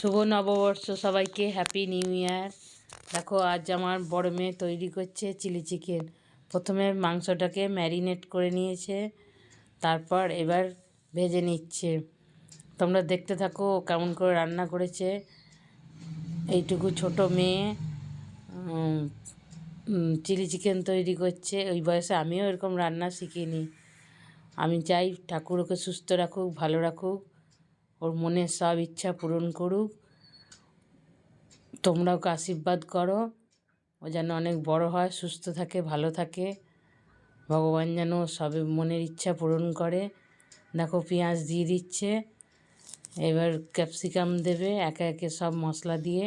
শুভ নববর্ষ সবাইকে, happy new year. দেখো আজ আমার বড় মেয়ে তৈরি করছে চিলি চিকেন। প্রথমে মাংসটাকে ম্যারিনেট করে নিয়েছে, তারপর এবার ভেজে নিচ্ছে। তোমরা দেখতে থাকো কেমন করে রান্না করেছে। এইটুকু ছোট মেয়ে চিলি চিকেন তৈরি করছে। ওই বয়সে আমিও এরকম রান্না শিখিনি। আমি চাই ঠাকুর ওকে সুস্থ রাখুক, ভালো রাখুক, ওর মনের সব ইচ্ছা পূরণ করুক। তোমরা ওকে আশীর্বাদ করো, ও যেন অনেক বড় হয়, সুস্থ থাকে, ভালো থাকে। ভগবান যেন সবে মনের ইচ্ছা পূরণ করে। দেখো পেঁয়াজ দিয়ে দিচ্ছে, এবার ক্যাপসিকাম দেবে, একে একে সব মশলা দিয়ে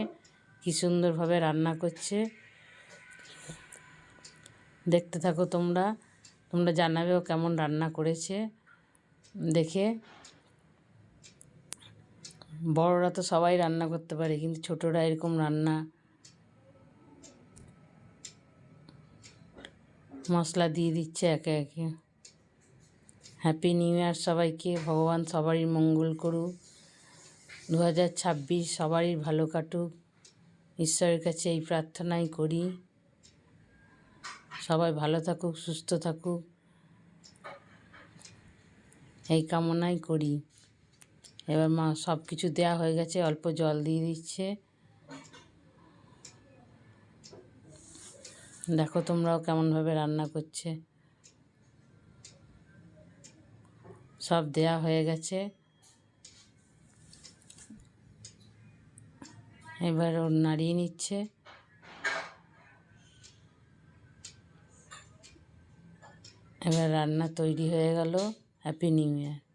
কী সুন্দরভাবে রান্না করছে। দেখতে থাকো তোমরা জানাবে ও কেমন রান্না করেছে দেখে। বড়রা তো সবাই রান্না করতে পারে, কিন্তু ছোটরা এরকম রান্না। মশলা দিয়ে দিচ্ছে একে একে। হ্যাপি নিউ ইয়ার সবাইকে। ভগবান সবারই মঙ্গল করুক। 2026 সবারই ভালো কাটুক, ঈশ্বরের কাছে এই প্রার্থনাই করি। সবাই ভালো থাকুক, সুস্থ থাকুক, এই কামনাই করি। এবার মা সব কিছু দেওয়া হয়ে গেছে, অল্প জল দিয়ে দিচ্ছে। দেখো তোমরাও কেমনভাবে রান্না করছে। সব দেয়া হয়ে গেছে, এবার ওর নাড়িয়ে নিচ্ছে। এবার রান্না তৈরি হয়ে গেল। Happy new year.